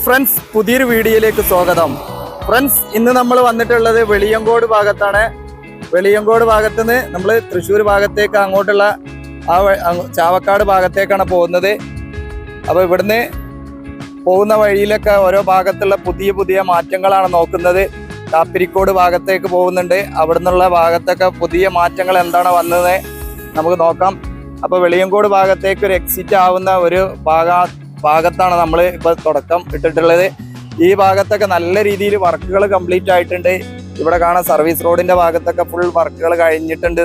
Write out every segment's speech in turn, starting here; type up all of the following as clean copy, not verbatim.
Friends, പുതിയൊരു വീഡിയോയിലേക്ക് സ്വാഗതം. ഫ്രണ്ട്സ്, ഇന്ന് നമ്മൾ വന്നിട്ടുള്ളത് വെളിയങ്കോട് ഭാഗത്താണ്. വെളിയങ്കോട് ഭാഗത്ത് നിന്ന് നമ്മൾ തൃശ്ശൂർ ഭാഗത്തേക്ക് അങ്ങോട്ടുള്ള ചാവക്കാട് ഭാഗത്തേക്കാണ് പോകുന്നത്. അപ്പോൾ ഇവിടുന്ന് പോകുന്ന വഴിയിലൊക്കെ ഓരോ ഭാഗത്തുള്ള പുതിയ പുതിയ മാറ്റങ്ങളാണ് നോക്കുന്നത്. കാപ്പിരിക്കോട് ഭാഗത്തേക്ക് പോകുന്നുണ്ട്. അവിടെ നിന്നുള്ള ഭാഗത്തൊക്കെ പുതിയ മാറ്റങ്ങൾ എന്താണ് വന്നത് നമുക്ക് നോക്കാം. അപ്പോൾ വെളിയങ്കോട് ഭാഗത്തേക്ക് ഒരു എക്സിറ്റ് ആവുന്ന ഒരു ഭാഗത്താണ് നമ്മൾ ഇപ്പോൾ തുടക്കം ഇട്ടിട്ടുള്ളത്. ഈ ഭാഗത്തൊക്കെ നല്ല രീതിയിൽ വർക്കുകൾ കംപ്ലീറ്റ് ആയിട്ടുണ്ട്. ഇവിടെ കാണാൻ സർവീസ് റോഡിൻ്റെ ഭാഗത്തൊക്കെ ഫുൾ വർക്കുകൾ കഴിഞ്ഞിട്ടുണ്ട്.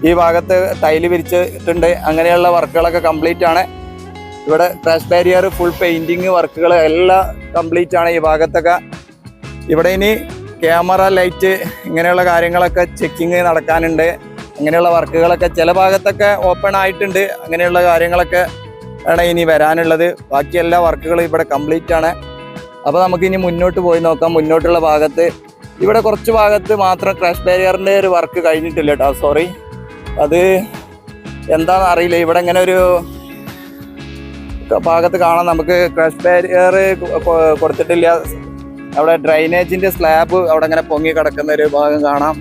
ഈ ഭാഗത്ത് ടൈല് വിരിച്ചിട്ടുണ്ട്. അങ്ങനെയുള്ള വർക്കുകളൊക്കെ കംപ്ലീറ്റ് ആണ്. ഇവിടെ ക്രാഷ് ബാരിയർ, ഫുൾ പെയിൻറ്റിങ് വർക്കുകൾ എല്ലാം കംപ്ലീറ്റ് ആണ് ഈ ഭാഗത്തൊക്കെ. ഇവിടെ ഇനി ക്യാമറ, ലൈറ്റ് ഇങ്ങനെയുള്ള കാര്യങ്ങളൊക്കെ ചെക്കിങ് നടക്കാനുണ്ട്. അങ്ങനെയുള്ള വർക്കുകളൊക്കെ ചില ഭാഗത്തൊക്കെ ഓപ്പൺ ആയിട്ടുണ്ട്. അങ്ങനെയുള്ള കാര്യങ്ങളൊക്കെ ആണ് ഇനി വരാനുള്ളത്. ബാക്കി എല്ലാ വർക്കുകളും ഇവിടെ കംപ്ലീറ്റ് ആണ്. അപ്പോൾ നമുക്കിനി മുന്നോട്ട് പോയി നോക്കാം. മുന്നോട്ടുള്ള ഭാഗത്ത് ഇവിടെ കുറച്ച് ഭാഗത്ത് മാത്രം ക്രാഷ് ബാരിയറിൻ്റെ ഒരു വർക്ക് കഴിഞ്ഞിട്ടില്ല കേട്ടോ. സോറി, അത് എന്താണെന്ന് അറിയില്ല. ഇവിടെ ഇങ്ങനെ ഒരു ഭാഗത്ത് കാണാം, നമുക്ക് ക്രാഷ് ബാരിയർ കൊടുത്തിട്ടില്ല. അവിടെ ഡ്രൈനേജിൻ്റെ സ്ലാബ് അവിടെ ഇങ്ങനെ പൊങ്ങി കിടക്കുന്ന ഒരു ഭാഗം കാണാം.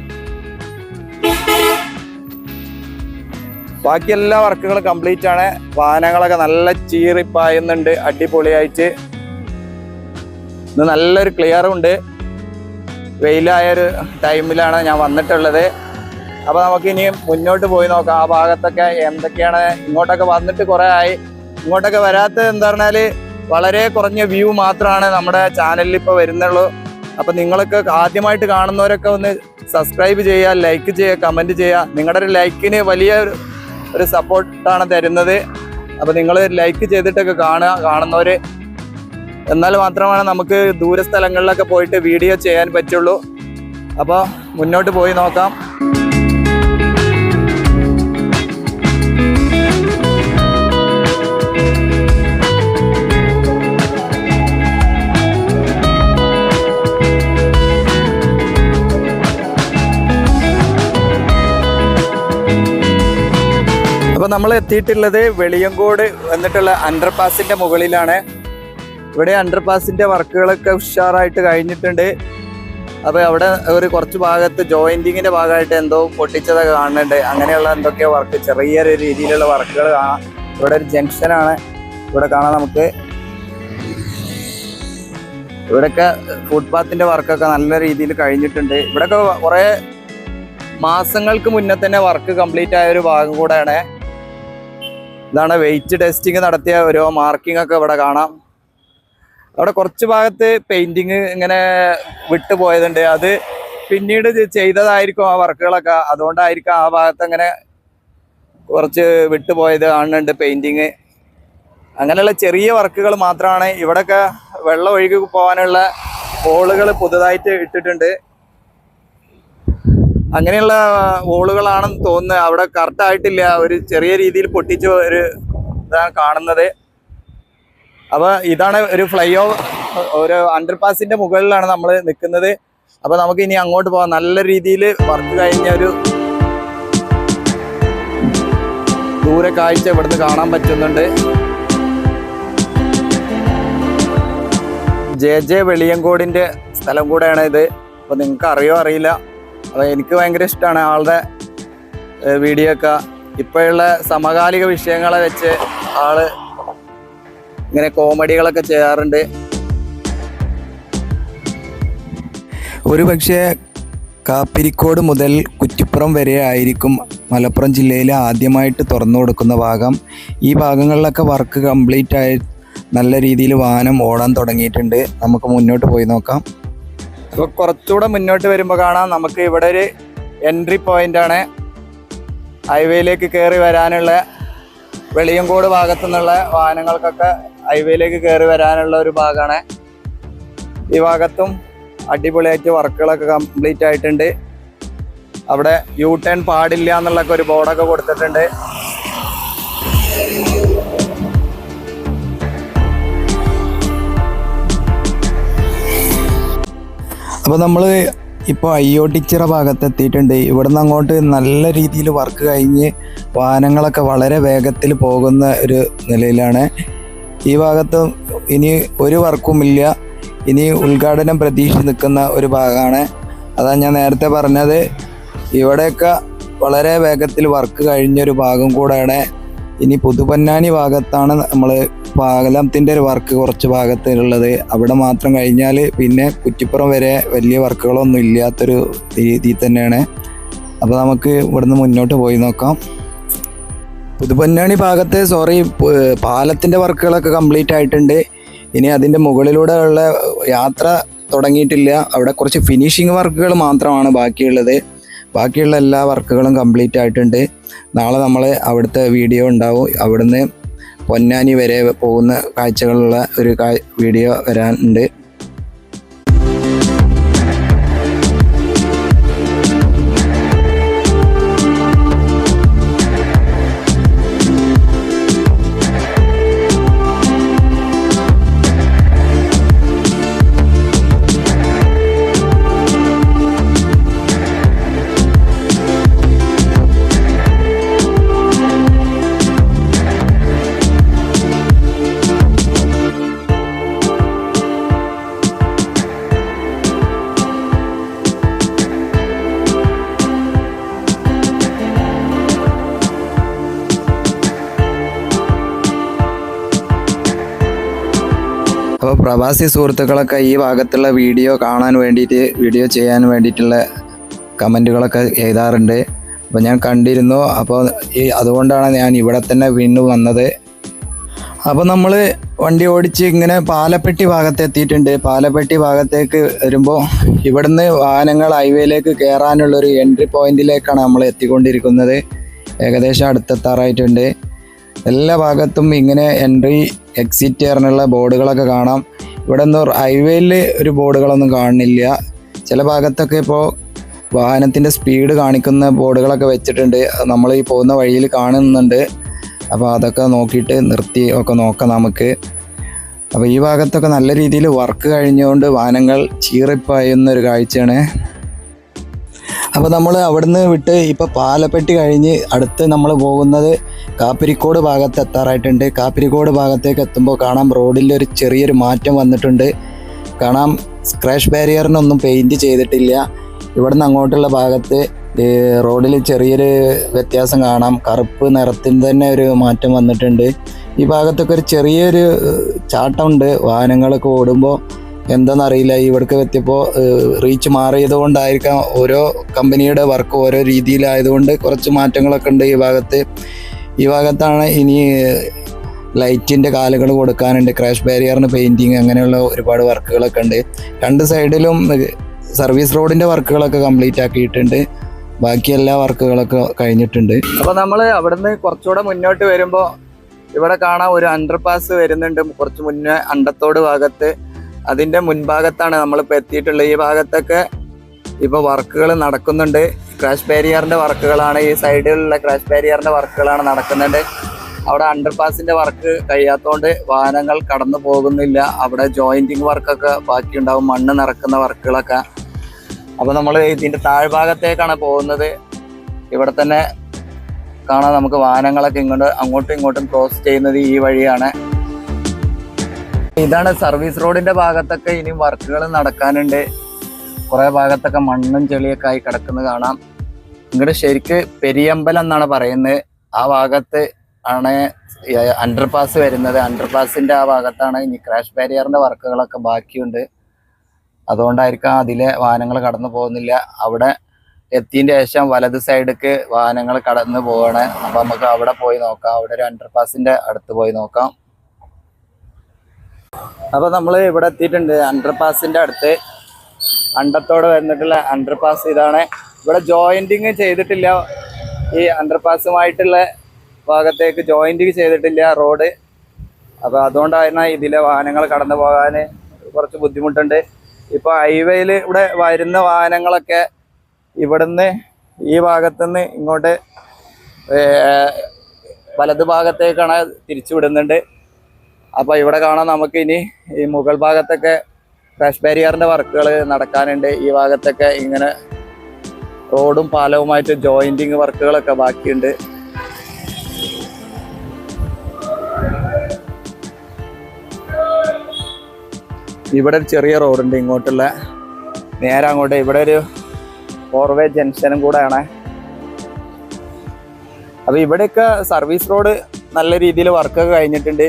ബാക്കി എല്ലാ വർക്കുകളും കംപ്ലീറ്റ് ആണ്. വാഹനങ്ങളൊക്കെ നല്ല ചീറിപ്പായുന്നുണ്ട്, അടിപൊളിയായിട്ട്. ഇന്ന് നല്ലൊരു ക്ലിയറും ഉണ്ട്. വെയിലായൊരു ടൈമിലാണ് ഞാൻ വന്നിട്ടുള്ളത്. അപ്പോൾ നമുക്ക് ഇനി മുന്നോട്ട് പോയി നോക്കാം. ആ ഭാഗത്തൊക്കെ എന്തൊക്കെയാണ്. ഇങ്ങോട്ടൊക്കെ വന്നിട്ട് കുറേ ആയി. ഇങ്ങോട്ടൊക്കെ വരാത്തത് എന്താ പറഞ്ഞാൽ വളരെ കുറഞ്ഞ വ്യൂ മാത്രമാണ് നമ്മുടെ ചാനലിൽ ഇപ്പോൾ വരുന്നുള്ളൂ. അപ്പോൾ നിങ്ങളൊക്കെ ആദ്യമായിട്ട് കാണുന്നവരൊക്കെ ഒന്ന് സബ്സ്ക്രൈബ് ചെയ്യുക, ലൈക്ക് ചെയ്യുക, കമൻറ്റ് ചെയ്യുക. നിങ്ങളുടെ ഒരു ലൈക്കിന് വലിയ ഒരു സപ്പോർട്ടാണ് തരുന്നത്. അപ്പോൾ നിങ്ങൾ ലൈക്ക് ചെയ്തിട്ടൊക്കെ കാണുന്നവർ, എന്നാൽ മാത്രമാണ് നമുക്ക് ദൂര സ്ഥലങ്ങളിലൊക്കെ പോയിട്ട് വീഡിയോ ചെയ്യാൻ പറ്റുള്ളൂ. അപ്പോൾ മുന്നോട്ട് പോയി നോക്കാം. അപ്പോൾ നമ്മൾ എത്തിയിട്ടുള്ളത് വെളിയങ്കോട് വന്നിട്ടുള്ള അണ്ടർപാസിൻ്റെ മുകളിലാണ്. ഇവിടെ അണ്ടർപാസിൻ്റെ വർക്കുകളൊക്കെ ഉഷാറായിട്ട് കഴിഞ്ഞിട്ടുണ്ട്. അപ്പോൾ അവിടെ ഒരു കുറച്ച് ഭാഗത്ത് ജോയിൻറ്റിങ്ങിൻ്റെ ഭാഗമായിട്ട് എന്തോ പൊട്ടിച്ചതൊക്കെ കാണുന്നുണ്ട്. അങ്ങനെയുള്ള എന്തൊക്കെയോ വർക്ക്, ചെറിയൊരു രീതിയിലുള്ള വർക്കുകൾ കാണാം. ഇവിടെ ഒരു ജംഗ്ഷനാണ്. ഇവിടെ കാണാം നമുക്ക്. ഇവിടെയൊക്കെ ഫുട്പാത്തിൻ്റെ വർക്കൊക്കെ നല്ല രീതിയിൽ കഴിഞ്ഞിട്ടുണ്ട്. ഇവിടെയൊക്കെ കുറേ മാസങ്ങൾക്ക് മുന്നേ തന്നെ വർക്ക് കംപ്ലീറ്റ് ആയ ഒരു ഭാഗം കൂടെയാണ്. ഇതാണ് വെയിറ്റ് ടെസ്റ്റിങ് നടത്തിയ ഓരോ മാർക്കിംഗ് ഒക്കെ ഇവിടെ കാണാം. അവിടെ കുറച്ച് ഭാഗത്ത് പെയിൻറ്റിങ് ഇങ്ങനെ വിട്ടുപോയതുണ്ട്. അത് പിന്നീട് ചെയ്തതായിരിക്കും ആ വർക്കുകളൊക്കെ. അതുകൊണ്ടായിരിക്കും ആ ഭാഗത്ത് അങ്ങനെ കുറച്ച് വിട്ടുപോയത് കാണുന്നുണ്ട് പെയിൻറ്റിങ്. അങ്ങനെയുള്ള ചെറിയ വർക്കുകൾ മാത്രമാണ്. ഇവിടെയൊക്കെ വെള്ളം ഒഴുകി പോകാനുള്ള ഹോളുകൾ പുതുതായിട്ട് ഇട്ടിട്ടുണ്ട്. അങ്ങനെയുള്ള ഹോളുകളാണെന്ന് തോന്നുന്നത്. അവിടെ കറക്റ്റായിട്ടില്ല, ഒരു ചെറിയ രീതിയിൽ പൊട്ടിച്ച ഒരു ഇതാണ് കാണുന്നത്. അപ്പോൾ ഇതാണ് ഒരു ഫ്ലൈ ഓവർ, ഒരു അണ്ടർപാസിൻ്റെ മുകളിലാണ് നമ്മൾ നിൽക്കുന്നത്. അപ്പോൾ നമുക്ക് ഇനി അങ്ങോട്ട് പോകാം. നല്ല രീതിയിൽ വർക്ക് കഴിഞ്ഞ ഒരു ദൂരെ കാഴ്ച ഇവിടുന്ന് കാണാൻ പറ്റുന്നുണ്ട്. ജെ വെളിയങ്കോടിൻ്റെ സ്ഥലം കൂടെയാണ് ഇത്. അപ്പോൾ നിങ്ങൾക്ക് അറിയോ അറിയില്ല. അപ്പോൾ എനിക്ക് ഭയങ്കര ഇഷ്ടമാണ് ആളുടെ വീഡിയോ ഒക്കെ. ഇപ്പോഴുള്ള സമകാലിക വിഷയങ്ങളെ വെച്ച് ആള് ഇങ്ങനെ കോമഡികളൊക്കെ ചെയ്യാറുണ്ട്. ഒരുപക്ഷെ കാപ്പിരിക്കോട് മുതൽ കുറ്റിപ്പുറം വരെ ആയിരിക്കും മലപ്പുറം ജില്ലയിൽ ആദ്യമായിട്ട് തുറന്നു കൊടുക്കുന്ന ഭാഗം. ഈ ഭാഗങ്ങളിലൊക്കെ വർക്ക് കംപ്ലീറ്റ് ആയി നല്ല രീതിയിൽ വാഹനം ഓടാൻ തുടങ്ങിയിട്ടുണ്ട്. നമുക്ക് മുന്നോട്ട് പോയി നോക്കാം. അപ്പോൾ കുറച്ചുകൂടെ മുന്നോട്ട് വരുമ്പോൾ കാണാം, നമുക്ക് ഇവിടെ ഒരു എൻട്രി പോയിൻ്റാണ്. ഹൈവേയിലേക്ക് കയറി വരാനുള്ള, വെളിയങ്കോട് ഭാഗത്തു നിന്നുള്ള വാഹനങ്ങൾക്കൊക്കെ ഹൈവേയിലേക്ക് കയറി വരാനുള്ള ഒരു ഭാഗമാണ്. ഈ ഭാഗത്തും അടിപൊളിയായിട്ട് വർക്കുകളൊക്കെ കംപ്ലീറ്റ് ആയിട്ടുണ്ട്. അവിടെ യു ടേൺ പാടില്ല എന്നുള്ളൊക്കെ ഒരു ബോർഡൊക്കെ കൊടുത്തിട്ടുണ്ട്. അപ്പോൾ നമ്മൾ ഇപ്പോൾ അയ്യോട്ടിച്ചിറ ഭാഗത്ത് എത്തിയിട്ടുണ്ട്. ഇവിടെ നിന്ന് അങ്ങോട്ട് നല്ല രീതിയിൽ വർക്ക് കഴിഞ്ഞ് വാഹനങ്ങളൊക്കെ വളരെ വേഗത്തിൽ പോകുന്ന ഒരു നിലയിലാണ്. ഈ ഭാഗത്ത് ഇനി ഒരു വർക്കുമില്ല. ഇനി ഉദ്ഘാടനം പ്രതീക്ഷിച്ച് നിൽക്കുന്ന ഒരു ഭാഗമാണ്. അതാണ് ഞാൻ നേരത്തെ പറഞ്ഞത്. ഇവിടെയൊക്കെ വളരെ വേഗത്തിൽ വർക്ക് കഴിഞ്ഞൊരു ഭാഗം കൂടെയാണ്. ഇനി പുതുപൊന്നാനി ഭാഗത്താണ് നമ്മൾ പാലത്തിൻ്റെ ഒരു വർക്ക് കുറച്ച് ഭാഗത്തുള്ളത്. അവിടെ മാത്രം കഴിഞ്ഞാൽ പിന്നെ കുറ്റിപ്പുറം വരെ വലിയ വർക്കുകളൊന്നും ഇല്ലാത്തൊരു രീതിയിൽ തന്നെയാണ്. അപ്പോൾ നമുക്ക് ഇവിടുന്ന് മുന്നോട്ട് പോയി നോക്കാം. പുതുപൊന്നാനി ഭാഗത്ത് പാലത്തിൻ്റെ വർക്കുകളൊക്കെ കംപ്ലീറ്റ് ആയിട്ടുണ്ട്. ഇനി അതിൻ്റെ മുകളിലൂടെ ഉള്ള യാത്ര തുടങ്ങിയിട്ടില്ല. അവിടെ കുറച്ച് ഫിനിഷിങ് വർക്കുകൾ മാത്രമാണ് ബാക്കിയുള്ളത്. ബാക്കിയുള്ള എല്ലാ വർക്കുകളും കംപ്ലീറ്റ് ആയിട്ടുണ്ട്. നാളെ നമ്മൾ അവിടുത്തെ വീഡിയോ ഉണ്ടാവും. അവിടുന്ന് പൊന്നാനി വരെ പോകുന്ന കാഴ്ചകളുള്ള ഒരു വീഡിയോ വരാനുണ്ട്. അപ്പോൾ പ്രവാസി സുഹൃത്തുക്കളൊക്കെ ഈ ഭാഗത്തുള്ള വീഡിയോ കാണാൻ വേണ്ടിയിട്ട് വീഡിയോ ചെയ്യാൻ വേണ്ടിയിട്ടുള്ള കമൻറ്റുകളൊക്കെ എഴുതാറുണ്ട്. അപ്പോൾ ഞാൻ കണ്ടിരുന്നു. അപ്പോൾ അതുകൊണ്ടാണ് ഞാൻ ഇവിടെ തന്നെ വീണ്ടും വന്നത്. അപ്പോൾ നമ്മൾ വണ്ടി ഓടിച്ച് ഇങ്ങനെ പാലപ്പെട്ടി ഭാഗത്ത് എത്തിയിട്ടുണ്ട്. പാലപ്പെട്ടി ഭാഗത്തേക്ക് വരുമ്പോൾ ഇവിടുന്ന് വാഹനങ്ങൾ ഹൈവേയിലേക്ക് കയറാനുള്ളൊരു എൻട്രി പോയിന്റിലേക്കാണ് നമ്മൾ എത്തിക്കൊണ്ടിരിക്കുന്നത്. ഏകദേശം അടുത്തെത്താറായിട്ടുണ്ട്. എല്ലാ ഭാഗത്തും ഇങ്ങനെ എൻട്രി എക്സിറ്റ് പറഞ്ഞുള്ള ബോർഡുകളൊക്കെ കാണാം. ഇവിടെ ഒന്നും ഹൈവേയിൽ ഒരു ബോർഡുകളൊന്നും കാണുന്നില്ല. ചില ഭാഗത്തൊക്കെ ഇപ്പോൾ വാഹനത്തിൻ്റെ സ്പീഡ് കാണിക്കുന്ന ബോർഡുകളൊക്കെ വെച്ചിട്ടുണ്ട്. നമ്മൾ ഈ പോകുന്ന വഴിയിൽ കാണുന്നുണ്ട്. അപ്പോൾ അതൊക്കെ നോക്കിയിട്ട് നിർത്തി ഒക്കെ നോക്കാം നമുക്ക്. അപ്പോൾ ഈ ഭാഗത്തൊക്കെ നല്ല രീതിയിൽ വർക്ക് കഴിഞ്ഞുകൊണ്ട് വാഹനങ്ങൾ ചീറിപ്പായുന്നൊരു കാഴ്ചയാണ്. അപ്പോൾ നമ്മൾ അവിടുന്ന് വിട്ട് ഇപ്പോൾ പാലപ്പെട്ടി കഴിഞ്ഞ് അടുത്ത് നമ്മൾ പോകുന്നത് കാപ്പിരിക്കോട് ഭാഗത്ത് എത്താറായിട്ടുണ്ട്. കാപ്പിരിക്കോട് ഭാഗത്തേക്ക് എത്തുമ്പോൾ കാണാം റോഡിൽ ഒരു ചെറിയൊരു മാറ്റം വന്നിട്ടുണ്ട്. കാണാം സ്ക്രാച്ച് ബാരിയറിനൊന്നും പെയിൻറ്റ് ചെയ്തിട്ടില്ല. ഇവിടുന്ന് അങ്ങോട്ടുള്ള ഭാഗത്ത് റോഡിൽ ചെറിയൊരു വ്യത്യാസം കാണാം. കറുപ്പ് നിറത്തിന് തന്നെ ഒരു മാറ്റം വന്നിട്ടുണ്ട്. ഈ ഭാഗത്തൊക്കെ ഒരു ചെറിയൊരു ചാട്ടമുണ്ട്. വാഹനങ്ങളൊക്കെ ഓടുമ്പോൾ എന്താണെന്നറിയില്ല. ഇവിടേക്ക് എത്തിയപ്പോൾ റീച്ച് മാറിയത് കൊണ്ടായിരിക്കാം. ഓരോ കമ്പനിയുടെ വർക്ക് ഓരോ രീതിയിലായതുകൊണ്ട് കുറച്ച് മാറ്റങ്ങളൊക്കെ ഉണ്ട് ഈ ഭാഗത്ത്. ഈ ഭാഗത്താണ് ഇനി ലൈറ്റിൻ്റെ കാലുകൾ കൊടുക്കാനുണ്ട്. ക്രാഷ് ബാരിയറിന് പെയിൻറ്റിങ് അങ്ങനെയുള്ള ഒരുപാട് വർക്കുകളൊക്കെ ഉണ്ട്. രണ്ട് സൈഡിലും സർവീസ് റോഡിൻ്റെ വർക്കുകളൊക്കെ കംപ്ലീറ്റ് ആക്കിയിട്ടുണ്ട്. ബാക്കി എല്ലാ വർക്കുകളൊക്കെ കഴിഞ്ഞിട്ടുണ്ട്. അപ്പോൾ നമ്മൾ അവിടുന്ന് കുറച്ചുകൂടെ മുന്നോട്ട് വരുമ്പോൾ ഇവിടെ കാണാൻ ഒരു അണ്ടർപാസ് വരുന്നുണ്ട്. കുറച്ച് മുന്നേ അണ്ടത്തോട് ഭാഗത്ത് അതിൻ്റെ മുൻഭാഗത്താണ് നമ്മളിപ്പോൾ എത്തിയിട്ടുള്ളത്. ഈ ഭാഗത്തൊക്കെ ഇപ്പോൾ വർക്കുകൾ നടക്കുന്നുണ്ട്. ക്രാഷ് ബാരിയറിൻ്റെ വർക്കുകളാണ്. ഈ സൈഡിലുള്ള ക്രാഷ് ബാരിയറിൻ്റെ വർക്കുകളാണ് നടക്കുന്നുണ്ട്. അവിടെ അണ്ടർപാസിൻ്റെ വർക്ക് കഴിയാത്തതുകൊണ്ട് വാഹനങ്ങൾ കടന്നു പോകുന്നില്ല. അവിടെ ജോയിൻറ്റിങ് വർക്കൊക്കെ ബാക്കിയുണ്ടാവും, മണ്ണ് നിറക്കുന്ന വർക്കുകളൊക്കെ. അപ്പോൾ നമ്മൾ ഇതിൻ്റെ താഴ്ഭാഗത്തേക്കാണ് പോകുന്നത്. ഇവിടെ തന്നെ കാണാൻ നമുക്ക് വാഹനങ്ങളൊക്കെ അങ്ങോട്ടും ഇങ്ങോട്ടും ക്രോസ് ചെയ്യുന്നത് ഈ വഴിയാണ്. ഇതാണ് സർവീസ് റോഡിൻ്റെ ഭാഗത്തൊക്കെ ഇനിയും വർക്കുകൾ നടക്കാനുണ്ട്. കുറേ ഭാഗത്തൊക്കെ മണ്ണും ചെളിയൊക്കെ ആയി കിടക്കുന്നത് കാണാം. ഇങ്ങോട്ട് ശരിക്ക് പെരിയമ്പലം എന്നാണ് പറയുന്നത്. ആ ഭാഗത്ത് ആണ് അണ്ടർപാസ് വരുന്നത്. അണ്ടർപാസിൻ്റെ ആ ഭാഗത്താണ് ഇനി ക്രാഷ് ബാരിയറിൻ്റെ വർക്കുകളൊക്കെ ബാക്കിയുണ്ട്. അതുകൊണ്ടായിരിക്കാം അതിലെ വാഹനങ്ങൾ കടന്നു പോകുന്നില്ല. അവിടെ എത്തിയതിൻ്റെ ശേഷം വലത് സൈഡിലേക്ക് വാഹനങ്ങൾ കടന്നു പോവാണ്. അപ്പോൾ നമുക്ക് അവിടെ പോയി നോക്കാം. അവിടെ ഒരു അണ്ടർപാസിൻ്റെ അടുത്ത് പോയി നോക്കാം. അപ്പോൾ നമ്മൾ ഇവിടെ എത്തിയിട്ടുണ്ട്. അണ്ടർപാസിൻ്റെ അടുത്ത് അണ്ടത്തോട് വന്നിട്ടുള്ള അണ്ടർപാസ് ഇതാണ്. ഇവിടെ ജോയിൻറ്റിങ് ചെയ്തിട്ടില്ല. ഈ അണ്ടർപാസുമായിട്ടുള്ള ഭാഗത്തേക്ക് ജോയിൻറ്റിങ് ചെയ്തിട്ടില്ല റോഡ്. അപ്പോൾ അതുകൊണ്ടാണ് ഇതിലെ വാഹനങ്ങൾ കടന്നു പോകാൻ കുറച്ച് ബുദ്ധിമുട്ടുണ്ട്. ഇപ്പോൾ ഹൈവേയിൽ ഇവിടെ വരുന്ന വാഹനങ്ങളൊക്കെ ഇവിടുന്ന് ഈ ഭാഗത്തുനിന്ന് ഇങ്ങോട്ട് വലത് ഭാഗത്തേക്കാണ് തിരിച്ചു വിടുന്നുണ്ട്. അപ്പോൾ ഇവിടെ കാണാൻ നമുക്ക് ഇനി ഈ മുകൾ ഭാഗത്തൊക്കെ ക്രാഷ് ബാരിയറിൻ്റെ വർക്കുകൾ നടക്കാനുണ്ട്. ഈ ഭാഗത്തൊക്കെ ഇങ്ങനെ റോഡും പാലവുമായിട്ട് ജോയിൻറ്റിങ് വർക്കുകളൊക്കെ ബാക്കിയുണ്ട്. ഇവിടെ ഒരു ചെറിയ റോഡുണ്ട് ഇങ്ങോട്ടുള്ള, നേരെ അങ്ങോട്ട്. ഇവിടെ ഒരു 4-വേ ജംഗ്ഷനും കൂടെയാണ്. അപ്പോൾ ഇവിടെയൊക്കെ സർവീസ് റോഡ് നല്ല രീതിയിൽ വർക്കൊക്കെ കഴിഞ്ഞിട്ടുണ്ട്.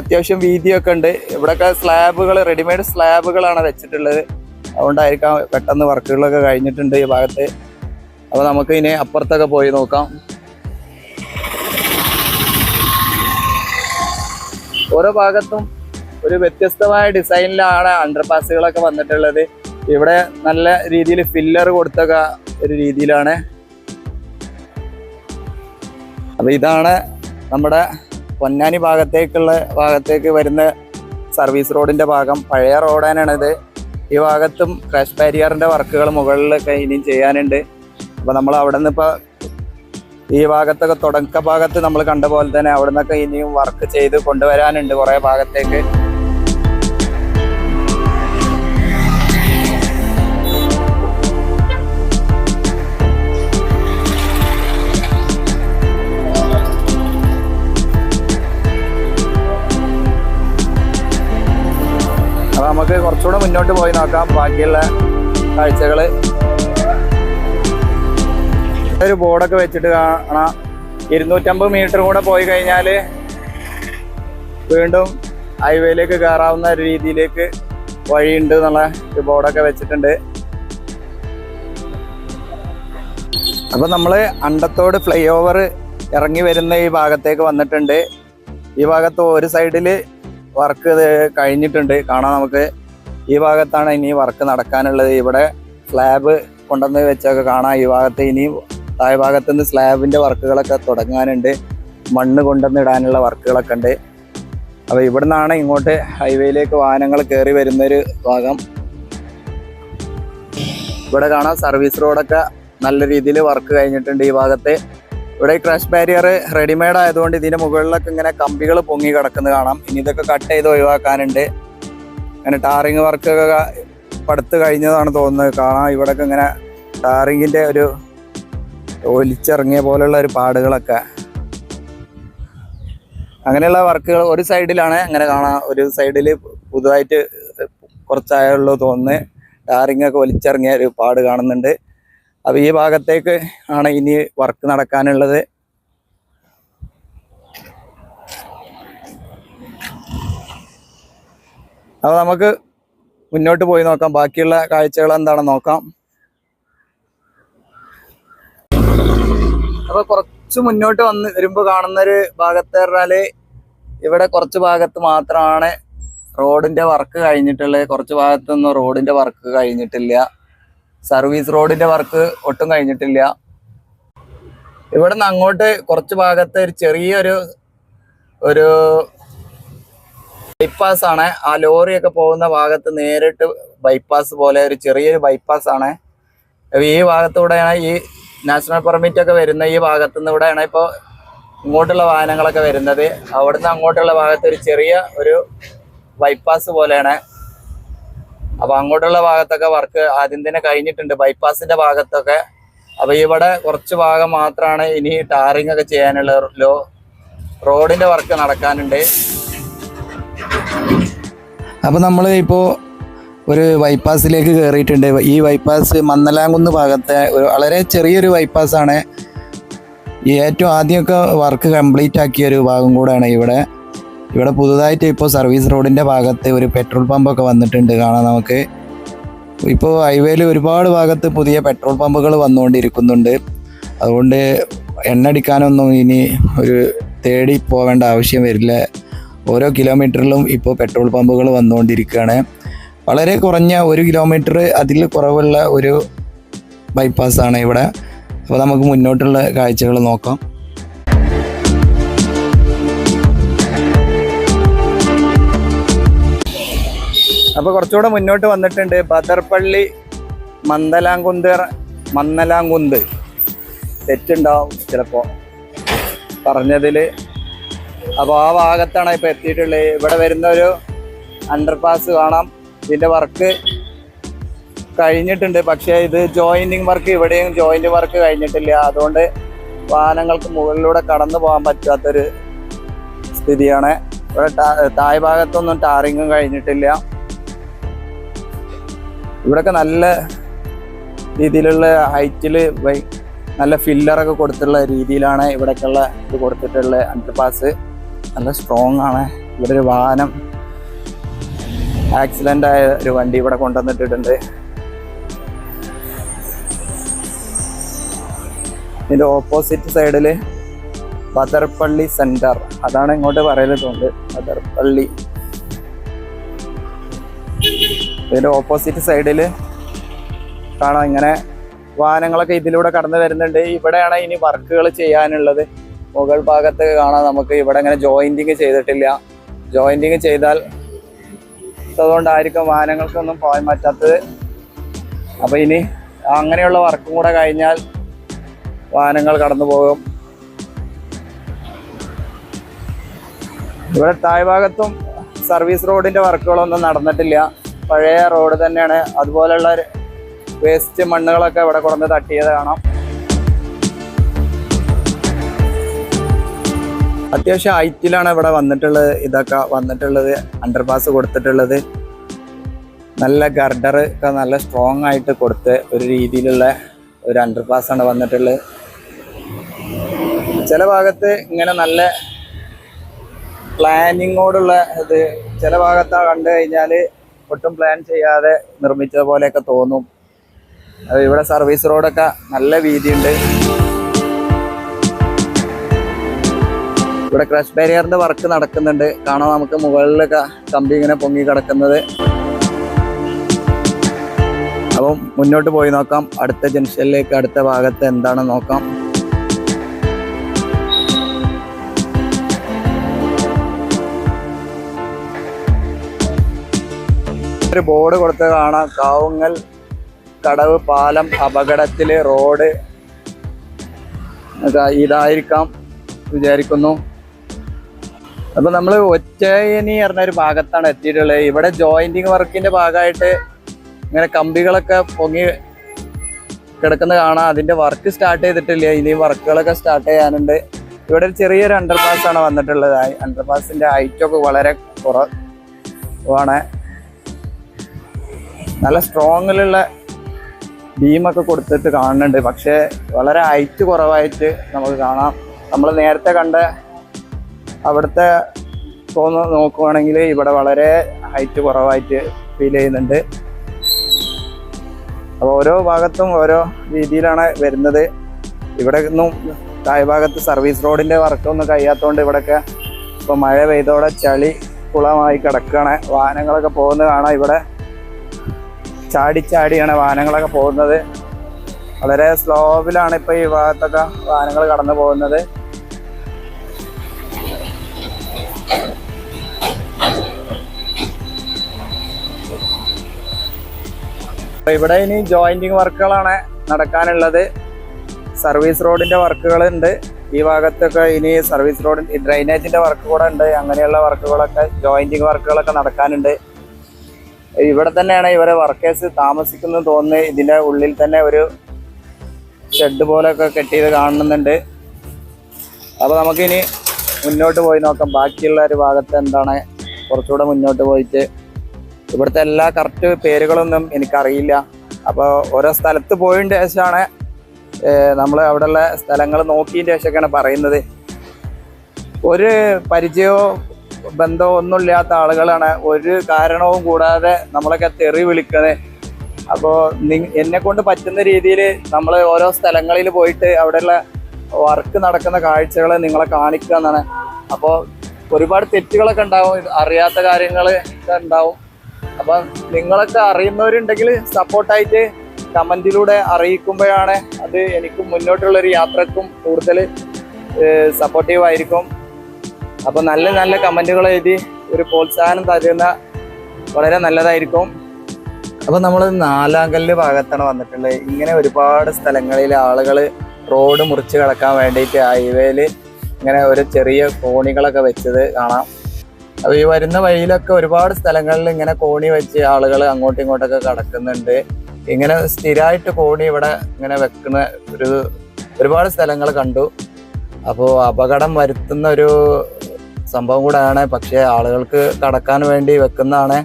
അത്യാവശ്യം വീതിയൊക്കെ ഉണ്ട്. ഇവിടെയൊക്കെ സ്ലാബുകൾ, റെഡിമെയ്ഡ് സ്ലാബുകളാണ് വെച്ചിട്ടുള്ളത്. അതുകൊണ്ടായിരിക്കാം പെട്ടെന്ന് വർക്കുകളൊക്കെ കഴിഞ്ഞിട്ടുണ്ട് ഈ ഭാഗത്ത്. അപ്പോൾ നമുക്ക് ഇനി അപ്പുറത്തൊക്കെ പോയി നോക്കാം. ഓരോ ഭാഗത്തും ഒരു വ്യത്യസ്തമായ ഡിസൈനിലാണ് അണ്ടർപാസുകളൊക്കെ വന്നിട്ടുള്ളത്. ഇവിടെ നല്ല രീതിയിൽ ഫില്ലർ കൊടുത്തൊക്കെ ഒരു രീതിയിലാണ്. അപ്പോൾ ഇതാണ് നമ്മുടെ പൊന്നാനി ഭാഗത്തേക്ക് വരുന്ന സർവീസ് റോഡിൻ്റെ ഭാഗം. പഴയ റോഡാണിത്. ഈ ഭാഗത്തും ക്രാഷ് ബാരിയറിൻ്റെ വർക്കുകൾ മുകളിലൊക്കെ ഇനിയും ചെയ്യാനുണ്ട്. അപ്പോൾ നമ്മൾ അവിടെ നിന്ന് ഇപ്പോൾ ഈ ഭാഗത്തൊക്കെ തുടക്ക ഭാഗത്ത് നമ്മൾ കണ്ട പോലെ തന്നെ അവിടെ നിന്നൊക്കെ ഇനിയും വർക്ക് ചെയ്ത് കൊണ്ടുവരാനുണ്ട് കുറേ ഭാഗത്തേക്ക്. അപ്പോൾ നമുക്ക് കുറച്ചുകൂടെ മുന്നോട്ട് പോയി നോക്കാം ബാക്കിയുള്ള കാഴ്ചകൾ. ഒരു ബോർഡൊക്കെ വെച്ചിട്ട് കാണാം. 250 മീറ്റർ കൂടെ പോയി കഴിഞ്ഞാൽ വീണ്ടും ഹൈവേയിലേക്ക് കയറാവുന്ന ഒരു രീതിയിലേക്ക് വഴിയുണ്ട് എന്നുള്ള ഒരു ബോർഡൊക്കെ വെച്ചിട്ടുണ്ട്. അപ്പോൾ നമ്മൾ അണ്ടത്തോട് ഫ്ലൈ ഓവർ ഇറങ്ങി വരുന്ന ഈ ഭാഗത്തേക്ക് വന്നിട്ടുണ്ട്. ഈ ഭാഗത്ത് ഒരു സൈഡിൽ വർക്ക് കഴിഞ്ഞിട്ടുണ്ട് കാണാം നമുക്ക്. ഈ ഭാഗത്താണ് ഇനി വർക്ക് നടക്കാനുള്ളത്. ഇവിടെ സ്ലാബ് കൊണ്ടുവന്ന് വെച്ചൊക്കെ കാണാം. ഈ ഭാഗത്ത് ഇനിയും താഴെ ഭാഗത്തുനിന്ന് സ്ലാബിൻ്റെ വർക്കുകളൊക്കെ തുടങ്ങാനുണ്ട്. മണ്ണ് കൊണ്ടുവന്നിടാനുള്ള വർക്കുകളൊക്കെ ഉണ്ട്. അപ്പോൾ ഇവിടെ നിന്നാണ് ഇങ്ങോട്ട് ഹൈവേയിലേക്ക് വാഹനങ്ങൾ കയറി വരുന്നൊരു ഭാഗം. ഇവിടെ കാണാം സർവീസ് റോഡൊക്കെ നല്ല രീതിയിൽ വർക്ക് കഴിഞ്ഞിട്ടുണ്ട് ഈ ഭാഗത്ത്. ഇവിടെ ക്രാഷ് ബാരിയർ റെഡിമെയ്ഡ് ആയതുകൊണ്ട് ഇതിൻ്റെ മുകളിലൊക്കെ ഇങ്ങനെ കമ്പികൾ പൊങ്ങി കിടക്കുന്നത് കാണാം. ഇനി ഇതൊക്കെ കട്ട് ചെയ്ത് ഒഴിവാക്കാനുണ്ട്. അങ്ങനെ ടാറിങ് വർക്കൊക്കെ പടുത്ത് കഴിഞ്ഞതാണ് തോന്നുന്നത്. കാണാം ഇവിടെയൊക്കെ ഇങ്ങനെ ടാറിങ്ങിൻ്റെ ഒരു ഒലിച്ചിറങ്ങിയ പോലുള്ള ഒരു പാടുകളൊക്കെ. അങ്ങനെയുള്ള വർക്കുകൾ ഒരു സൈഡിലാണ് അങ്ങനെ കാണാം. ഒരു സൈഡിൽ പുതുതായിട്ട് കുറച്ചായുള്ളൂ തോന്നുന്നു. ടാറിങ്ങൊക്കെ ഒലിച്ചിറങ്ങിയ ഒരു പാട് കാണുന്നുണ്ട്. അപ്പോൾ ഈ ഭാഗത്തേക്ക് ആണ് ഇനി വർക്ക് നടക്കാനുള്ളത്. അപ്പോൾ നമുക്ക് മുന്നോട്ട് പോയി നോക്കാം. ബാക്കിയുള്ള കാഴ്ചകൾ എന്താണെന്ന് നോക്കാം. അപ്പോൾ കുറച്ച് മുന്നോട്ട് വരുമ്പോൾ കാണുന്നൊരു ഭാഗത്ത് പറഞ്ഞാൽ ഇവിടെ കുറച്ച് ഭാഗത്ത് മാത്രമാണ് റോഡിൻ്റെ വർക്ക് കഴിഞ്ഞിട്ടുള്ളത്. കുറച്ച് ഭാഗത്തൊന്നും റോഡിൻ്റെ വർക്ക് കഴിഞ്ഞിട്ടില്ല. സർവീസ് റോഡിൻ്റെ വർക്ക് ഒട്ടും കഴിഞ്ഞിട്ടില്ല. ഇവിടെ നിന്ന് അങ്ങോട്ട് കുറച്ച് ഭാഗത്ത് ഒരു ചെറിയൊരു ബൈപ്പാസ് ആണ്. ആ ലോറിയൊക്കെ പോകുന്ന ഭാഗത്ത് നേരിട്ട് ബൈപ്പാസ് പോലെ ഒരു ചെറിയൊരു ബൈപ്പാസ് ആണ്. ഈ ഭാഗത്തൂടെയാണ് ഈ നാഷണൽ പെർമിറ്റ് ഒക്കെ വരുന്ന ഈ ഭാഗത്തുനിന്ന് ഇവിടെയാണ് ഇപ്പോൾ ഇങ്ങോട്ടുള്ള വാഹനങ്ങളൊക്കെ വരുന്നത്. അവിടുന്ന് അങ്ങോട്ടുള്ള ഭാഗത്ത് ഒരു ചെറിയ ഒരു ബൈപ്പാസ് പോലെയാണ്. അപ്പോൾ അങ്ങോട്ടുള്ള ഭാഗത്തൊക്കെ വർക്ക് ആദ്യം തന്നെ കഴിഞ്ഞിട്ടുണ്ട്, ബൈപ്പാസിൻ്റെ ഭാഗത്തൊക്കെ. അപ്പോൾ ഇവിടെ കുറച്ച് ഭാഗം മാത്രമാണ് ഇനി ടാറിങ് ഒക്കെ ചെയ്യാനുള്ള റോഡിൻ്റെ വർക്ക് നടക്കാനുണ്ട്. അപ്പോൾ നമ്മൾ ഇപ്പോൾ ഒരു ബൈപ്പാസിലേക്ക് കയറിയിട്ടുണ്ട്. ഈ ബൈപ്പാസ് മന്നലാംകുന്ന് ഭാഗത്തെ വളരെ ചെറിയൊരു ബൈപ്പാസാണ്. ഏറ്റവും ആദ്യമൊക്കെ വർക്ക് കംപ്ലീറ്റ് ആക്കിയ ഒരു ഭാഗം കൂടെയാണ് ഇവിടെ പുതുതായിട്ട് ഇപ്പോൾ സർവീസ് റോഡിൻ്റെ ഭാഗത്ത് ഒരു പെട്രോൾ പമ്പൊക്കെ വന്നിട്ടുണ്ട് കാണാം നമുക്ക്. ഇപ്പോൾ ഹൈവേയിൽ ഒരുപാട് ഭാഗത്ത് പുതിയ പെട്രോൾ പമ്പുകൾ വന്നുകൊണ്ടിരിക്കുന്നുണ്ട്. അതുകൊണ്ട് എണ്ണടിക്കാനൊന്നും ഇനി തേടി പോവേണ്ട ആവശ്യം വരില്ല. ഓരോ കിലോമീറ്ററിലും ഇപ്പോൾ പെട്രോൾ പമ്പുകൾ വന്നുകൊണ്ടിരിക്കുകയാണ്. വളരെ കുറഞ്ഞ 1 കിലോമീറ്റർ അതിൽ കുറവുള്ള ഒരു ബൈപ്പാസാണ് ഇവിടെ. അപ്പോൾ നമുക്ക് മുന്നോട്ടുള്ള കാഴ്ചകൾ നോക്കാം. അപ്പോൾ കുറച്ചുകൂടെ മുന്നോട്ട് വന്നിട്ടുണ്ട്. ബദർപ്പള്ളി മന്നലാംകുന്ത് തെറ്റുണ്ടാവും ചിലപ്പോൾ പറഞ്ഞതിൽ. അപ്പോൾ ആ ഭാഗത്താണ് ഇപ്പോൾ എത്തിയിട്ടുള്ളത്. ഇവിടെ വരുന്ന ഒരു അണ്ടർപാസ് കാണാം. ഇതിൻ്റെ വർക്ക് കഴിഞ്ഞിട്ടുണ്ട്. പക്ഷേ ഇത് ജോയിൻറ്റിങ് വർക്ക്, ഇവിടെയും ജോയിൻറ്റ് വർക്ക് കഴിഞ്ഞിട്ടില്ല. അതുകൊണ്ട് വാഹനങ്ങൾക്ക് മുകളിലൂടെ കടന്നു പോകാൻ പറ്റാത്തൊരു സ്ഥിതിയാണ്. ഇവിടെ താഴ് ഭാഗത്തൊന്നും ടാറിങ്ങും കഴിഞ്ഞിട്ടില്ല. ഇവിടെയൊക്കെ നല്ല രീതിയിലുള്ള ഹൈറ്റിൽ നല്ല ഫില്ലറൊക്കെ കൊടുത്തുള്ള രീതിയിലാണ് ഇവിടേക്കുള്ള ഇത് കൊടുത്തിട്ടുള്ള അണ്ടർപാസ്. നല്ല സ്ട്രോങ് ആണ്. ഇവിടെ ഒരു വാഹനം ആക്സിഡൻ്റ് ആയ ഒരു വണ്ടി ഇവിടെ കൊണ്ടുവന്നിട്ടിട്ടുണ്ട്. ഇതിൻ്റെ ഓപ്പോസിറ്റ് സൈഡിൽ ബദർപ്പള്ളി സെൻറ്റർ, അതാണ് ഇങ്ങോട്ട് പറയലുണ്ട്, ബദർപ്പള്ളി. ഇതിൻ്റെ ഓപ്പോസിറ്റ് സൈഡിൽ കാണാം ഇങ്ങനെ വാഹനങ്ങളൊക്കെ ഇതിലൂടെ കടന്നു വരുന്നുണ്ട്. ഇവിടെയാണ് ഇനി വർക്കുകൾ ചെയ്യാനുള്ളത്. മുകൾ ഭാഗത്ത് കാണാം നമുക്ക് ഇവിടെ ഇങ്ങനെ ജോയിൻറ്റിങ് ചെയ്തിട്ടില്ല. ജോയിൻറ്റിങ് ചെയ്താൽ അതുകൊണ്ടായിരിക്കും വാഹനങ്ങൾക്കൊന്നും പോകാൻ പറ്റാത്തത്. അപ്പോൾ ഇനി അങ്ങനെയുള്ള വർക്കും കൂടെ കഴിഞ്ഞാൽ വാഹനങ്ങൾ കടന്നു പോകും. ഇവിടെ താഴ്ഭാഗത്തും സർവീസ് റോഡിൻ്റെ വർക്കുകളൊന്നും നടന്നിട്ടില്ല. പഴയ റോഡ് തന്നെയാണ്. അതുപോലെയുള്ള വേസ്റ്റ് മണ്ണുകളൊക്കെ ഇവിടെ കൊണ്ടുവന്ന് തട്ടിയത് കാണാം. അത്യാവശ്യം ഹൈറ്റിലാണ് ഇവിടെ വന്നിട്ടുള്ളത്. ഇതൊക്കെ വന്നിട്ടുള്ളത് അണ്ടർപാസ് കൊടുത്തിട്ടുള്ളത്. നല്ല ഗർഡർ ഒക്കെ നല്ല സ്ട്രോങ് ആയിട്ട് കൊടുത്ത് ഒരു രീതിയിലുള്ള ഒരു അണ്ടർപാസ്സാണ് വന്നിട്ടുള്ളത്. ചില ഭാഗത്ത് ഇങ്ങനെ നല്ല പ്ലാനിങ്ങോടുള്ള ഇത്, ചില ഭാഗത്ത് കണ്ടു കഴിഞ്ഞാൽ ഒട്ടും പ്ലാൻ ചെയ്യാതെ നിർമ്മിച്ചത് പോലെയൊക്കെ തോന്നും. ഇവിടെ സർവീസ് റോഡൊക്കെ നല്ല വീതിയുണ്ട്. ഇവിടെ ക്രഷ് ബാരിയറിന്റെ വർക്ക് നടക്കുന്നുണ്ട്. കാണാം നമുക്ക് മുകളിലൊക്കെ കമ്പി ഇങ്ങനെ പൊങ്ങി കിടക്കുന്നത്. അപ്പം മുന്നോട്ട് പോയി നോക്കാം. അടുത്ത ജംഗ്ഷനിലേക്ക്, അടുത്ത ഭാഗത്ത് എന്താണെന്ന് നോക്കാം. ഒരു ബോർഡ് കൊടുത്ത് കാണാം, കാവുങ്ങൽ കടവ് പാലം അപകടത്തില് റോഡ്. ഇതായിരിക്കാം വിചാരിക്കുന്നു. അപ്പൊ നമ്മൾ ഒറ്റയനി പറഞ്ഞൊരു ഭാഗത്താണ് എത്തിയിട്ടുള്ളത്. ഇവിടെ ജോയിന്റിങ് വർക്കിന്റെ ഭാഗമായിട്ട് ഇങ്ങനെ കമ്പികളൊക്കെ പൊങ്ങി കിടക്കുന്നത് കാണാം. അതിന്റെ വർക്ക് സ്റ്റാർട്ട് ചെയ്തിട്ടില്ല, ഇനിയും വർക്കുകളൊക്കെ സ്റ്റാർട്ട് ചെയ്യാനുണ്ട്. ഇവിടെ ഒരു ചെറിയൊരു അണ്ടർപാസ് ആണ് വന്നിട്ടുള്ളത്. അണ്ടർപാസിന്റെ ഹൈറ്റൊക്കെ വളരെ കുറവാണ്. നല്ല സ്ട്രോങ്ങിലുള്ള ബീമൊക്കെ കൊടുത്തിട്ട് കാണുന്നുണ്ട്. പക്ഷേ വളരെ ഹൈറ്റ് കുറവായിട്ട് നമുക്ക് കാണാം. നമ്മൾ നേരത്തെ കണ്ട അവിടുത്തെ നോക്കുവാണെങ്കിൽ ഇവിടെ വളരെ ഹൈറ്റ് കുറവായിട്ട് ഫീൽ ചെയ്യുന്നുണ്ട്. അപ്പോൾ ഓരോ ഭാഗത്തും ഓരോ രീതിയിലാണ് വരുന്നത്. ഇവിടെ ഒന്നും താഴ്ഭാഗത്ത് സർവീസ് റോഡിൻ്റെ വർക്കൊന്നും കഴിയാത്തതുകൊണ്ട് ഇവിടെയൊക്കെ ഇപ്പോൾ മഴ പെയ്തോടെ ചളി കുളമായി കിടക്കുകയാണ്. വാഹനങ്ങളൊക്കെ പോകുന്നത് കാണാം. ഇവിടെ ചാടിച്ചാടിയാണ് വാഹനങ്ങളൊക്കെ പോകുന്നത്. വളരെ സ്ലോവിലാണ് ഇപ്പോൾ ഈ ഭാഗത്തൊക്കെ വാഹനങ്ങൾ കടന്നു പോകുന്നത്. ഇവിടെ ഇനി ജോയിന്റിങ് വർക്കുകളാണ് നടക്കാനുള്ളത്. സർവീസ് റോഡിന്റെ വർക്കുകളുണ്ട് ഈ ഭാഗത്തൊക്കെ. ഇനി സർവീസ് റോഡിന്റെ ഡ്രൈനേജിന്റെ വർക്ക് കൂടെ ഉണ്ട്. അങ്ങനെയുള്ള വർക്കുകളൊക്കെ, ജോയിന്റിങ് വർക്കുകളൊക്കെ നടക്കാനുണ്ട്. ഇവിടെ തന്നെയാണ് ഇവരെ വർക്കേഴ്സ് താമസിക്കുന്നത് തോന്നുന്നത്. ഇതിന്റെ ഉള്ളിൽ തന്നെ ഒരു ഷെഡ് പോലെയൊക്കെ കെട്ടിയത് കാണുന്നുണ്ട്. അപ്പോൾ നമുക്കിനി മുന്നോട്ട് പോയി നോക്കാം. ബാക്കിയുള്ള ഒരു ഭാഗത്ത് എന്താണ് കുറച്ചുകൂടെ മുന്നോട്ട് പോയിട്ട്. ഇവിടുത്തെ എല്ലാ കറക്റ്റ് പേരുകളൊന്നും എനിക്കറിയില്ല. അപ്പോൾ ഓരോ സ്ഥലത്ത് പോയതിൻ്റെ ശേഷമാണ് നമ്മൾ അവിടെയുള്ള സ്ഥലങ്ങൾ നോക്കിയതിൻ്റെ ശേഷമൊക്കെയാണ് പറയുന്നത്. ഒരു പരിചയമോ ബന്ധമോ ഒന്നുമില്ലാത്ത ആളുകളാണ് ഒരു കാരണവും കൂടാതെ നമ്മളൊക്കെ തെറി വിളിക്കുന്നത്. അപ്പോൾ എന്നെ കൊണ്ട് പറ്റുന്ന രീതിയിൽ നമ്മൾ ഓരോ സ്ഥലങ്ങളിൽ പോയിട്ട് അവിടെയുള്ള വർക്ക് നടക്കുന്ന കാഴ്ചകൾ നിങ്ങളെ കാണിക്കുക എന്നാണ്. അപ്പോൾ ഒരുപാട് തെറ്റുകളൊക്കെ ഉണ്ടാവും, അറിയാത്ത കാര്യങ്ങളൊക്കെ ഉണ്ടാവും. അപ്പം നിങ്ങളൊക്കെ അറിയുന്നവരുണ്ടെങ്കിൽ സപ്പോർട്ടായിട്ട് കമൻറ്റിലൂടെ അറിയിക്കുമ്പോഴാണ് അത് എനിക്കും മുന്നോട്ടുള്ളൊരു യാത്രക്കും കൂടുതൽ സപ്പോർട്ടീവായിരിക്കും. അപ്പോൾ നല്ല നല്ല കമൻറ്റുകൾ എഴുതി ഒരു പ്രോത്സാഹനം തരുന്ന വളരെ നല്ലതായിരിക്കും. അപ്പോൾ നമ്മൾ നാലാങ്കല്ല് ഭാഗത്താണ് വന്നിട്ടുള്ളത്. ഇങ്ങനെ ഒരുപാട് സ്ഥലങ്ങളിൽ ആളുകൾ റോഡ് മുറിച്ച് കടക്കാൻ വേണ്ടിയിട്ട് ഹൈവേയിൽ ഇങ്ങനെ ഒരു ചെറിയ കോണികളൊക്കെ വെച്ചത് കാണാം. അപ്പോൾ ഈ വരുന്ന വഴിയിലൊക്കെ ഒരുപാട് സ്ഥലങ്ങളിൽ ഇങ്ങനെ കോണി വെച്ച് ആളുകൾ അങ്ങോട്ടും ഇങ്ങോട്ടൊക്കെ കടക്കുന്നുണ്ട്. ഇങ്ങനെ സ്ഥിരമായിട്ട് കോണി ഇവിടെ ഇങ്ങനെ വെക്കുന്ന ഒരുപാട് സ്ഥലങ്ങൾ കണ്ടു. അപ്പോൾ അപകടം വരുത്തുന്ന ഒരു സംഭവം കൂടെയാണ്. പക്ഷേ ആളുകൾക്ക് കടക്കാൻ വേണ്ടി വെക്കുന്നതാണ്.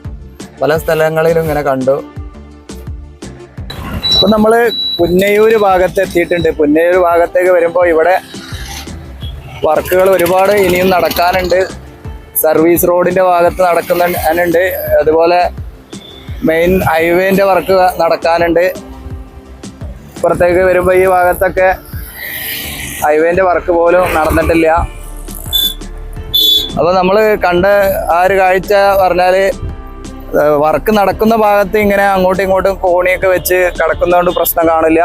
പല സ്ഥലങ്ങളിലും ഇങ്ങനെ കണ്ടു. ഇപ്പൊ നമ്മള് പുന്നയൂര് ഭാഗത്ത് എത്തിയിട്ടുണ്ട്. പുന്നയൂര് ഭാഗത്തേക്ക് വരുമ്പോൾ ഇവിടെ വർക്കുകൾ ഒരുപാട് ഇനിയും നടക്കാനുണ്ട്. സർവീസ് റോഡിന്റെ ഭാഗത്ത് നടക്കുന്നുണ്ട്. അതുപോലെ മെയിൻ ഹൈവേന്റെ വർക്ക് നടക്കാനുണ്ട്. പുറത്തേക്ക് വരുമ്പോൾ ഈ ഭാഗത്തൊക്കെ ഹൈവേന്റെ വർക്ക് പോലും നടന്നിട്ടില്ല. അപ്പൊ നമ്മൾ കണ്ട ആ ഒരു കാഴ്ച പറഞ്ഞാല് വർക്ക് നടക്കുന്ന ഭാഗത്ത് ഇങ്ങനെ അങ്ങോട്ടും ഇങ്ങോട്ടും കോണിയൊക്കെ വെച്ച് കിടക്കുന്നതുകൊണ്ട് പ്രശ്നം കാണില്ല.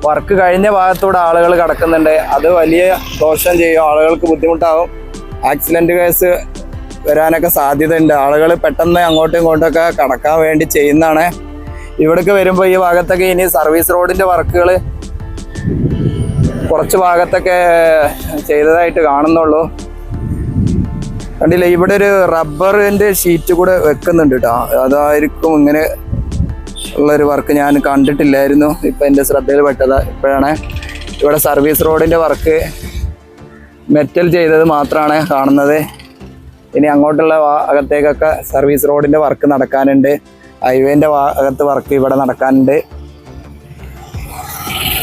വർക്ക് കഴിഞ്ഞ ഭാഗത്തൂടെ ആളുകൾ കിടക്കുന്നുണ്ട്. അത് വലിയ ദോഷം ചെയ്യും, ആളുകൾക്ക് ബുദ്ധിമുട്ടാവും. ആക്സിഡന്റ് കേസ് വരാനൊക്കെ സാധ്യതയുണ്ട്. ആളുകൾ പെട്ടെന്ന് അങ്ങോട്ടും ഇങ്ങോട്ടൊക്കെ കടക്കാൻ വേണ്ടി ചെയ്യുന്നതാണ്. ഇവിടേക്ക് വരുമ്പോൾ ഈ ഭാഗത്തൊക്കെ ഇനി സർവീസ് റോഡിന്റെ വർക്കുകൾ കുറച്ച് ഭാഗത്തൊക്കെ ചെയ്തതായിട്ട് കാണുന്നുള്ളൂ. കണ്ടില്ല, ഇവിടെ ഒരു റബ്ബറിന്റെ ഷീറ്റ് കൂടെ വെക്കുന്നുണ്ട് കേട്ടോ. അതായിരിക്കും ഇങ്ങനെ ഉള്ളൊരു വർക്ക് ഞാൻ കണ്ടിട്ടില്ലായിരുന്നു. ഇപ്പം എൻ്റെ ശ്രദ്ധയിൽ പെട്ടതാ ഇപ്പോഴാണ്. ഇവിടെ സർവീസ് റോഡിന്റെ വർക്ക് മെറ്റൽ ചെയ്തത് മാത്രമാണ് കാണുന്നത്. ഇനി അങ്ങോട്ടുള്ള ഭാഗത്തേക്കൊക്കെ സർവീസ് റോഡിന്റെ വർക്ക് നടക്കാനുണ്ട്. ഹൈവേന്റെ ഭാഗത്ത് വർക്ക് ഇവിടെ നടക്കാനുണ്ട്.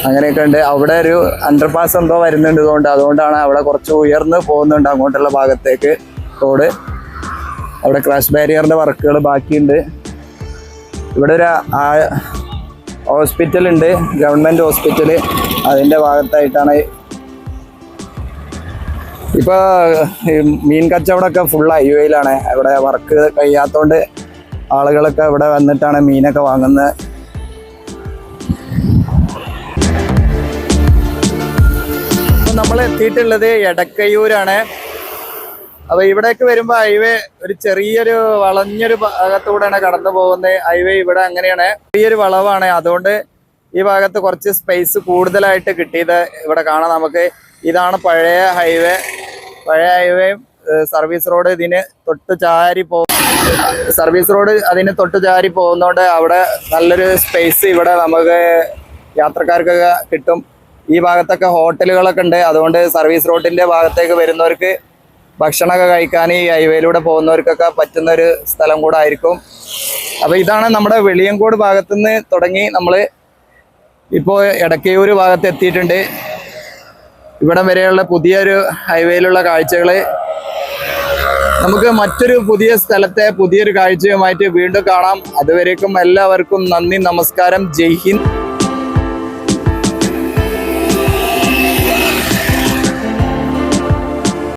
അങ്ങനെയൊക്കെ ഉണ്ട്. അവിടെ ഒരു അണ്ടർപാസ് എന്തോ വരുന്നുണ്ട്, അതുകൊണ്ടാണ് അവിടെ കുറച്ച് ഉയർന്ന് പോകുന്നുണ്ട് അങ്ങോട്ടുള്ള ഭാഗത്തേക്ക് റോഡ്. അവിടെ ക്രാഷ് ബാരിയറിന്റെ വർക്കുകൾ ബാക്കിയുണ്ട്. ഇവിടെ ഒരു ഹോസ്പിറ്റൽ ഉണ്ട്, ഗവൺമെന്റ് ഹോസ്പിറ്റല്. അതിന്റെ ഭാഗത്തായിട്ടാണ് ഇപ്പൊ മീൻ കച്ചവടമൊക്കെ ഫുൾ ഹൈവേയിലാണ്. ഇവിടെ വർക്ക് കഴിയാത്തോണ്ട് ആളുകളൊക്കെ ഇവിടെ വന്നിട്ടാണ് മീനൊക്കെ വാങ്ങുന്നത്. നമ്മൾ എത്തിയിട്ടുള്ളത് എടക്കയൂരാണ്. അപ്പൊ ഇവിടേക്ക് വരുമ്പോ ഹൈവേ ഒരു ചെറിയൊരു വളഞ്ഞൊരു ഭാഗത്തൂടെയാണ് കടന്നു പോകുന്നത്. ഹൈവേ ഇവിടെ അങ്ങനെയാണ്, ചെറിയൊരു വളവാണ്. അതുകൊണ്ട് ഈ ഭാഗത്ത് കുറച്ച് സ്പേസ് കൂടുതലായിട്ട് കിട്ടിയത് ഇവിടെ കാണാം നമുക്ക്. ഇതാണ് പഴയ ഹൈവേ. പഴയ ഹൈവേ സർവീസ് റോഡ് ഇതിന് തൊട്ട് ചാരി സർവീസ് റോഡ് അതിന് തൊട്ട് ചാരി പോകുന്നതുകൊണ്ട് അവിടെ നല്ലൊരു സ്പേസ് ഇവിടെ നമുക്ക് യാത്രക്കാർക്കൊക്കെ കിട്ടും. ഈ ഭാഗത്തൊക്കെ ഹോട്ടലുകളൊക്കെ ഉണ്ട്. അതുകൊണ്ട് സർവീസ് റോഡിന്റെ ഭാഗത്തേക്ക് വരുന്നവർക്ക് ഭക്ഷണമൊക്കെ കഴിക്കാൻ ഈ ഹൈവേയിലൂടെ പോകുന്നവർക്കൊക്കെ പറ്റുന്ന ഒരു സ്ഥലം കൂടെ ആയിരിക്കും. അപ്പോൾ ഇതാണ് നമ്മുടെ വെളിയങ്കോട് ഭാഗത്തുനിന്ന് തുടങ്ങി നമ്മൾ ഇപ്പോൾ എടക്കയൂർ ഭാഗത്ത് എത്തിയിട്ടുണ്ട്. ഇവിടം വരെയുള്ള പുതിയൊരു ഹൈവേയിലുള്ള കാഴ്ചകൾ. നമുക്ക് മറ്റൊരു പുതിയ സ്ഥലത്തെ പുതിയൊരു കാഴ്ചയുമായിട്ട് വീണ്ടും കാണാം. അതുവരേക്കും എല്ലാവർക്കും നന്ദി, നമസ്കാരം, ജയ് ഹിന്ദ്.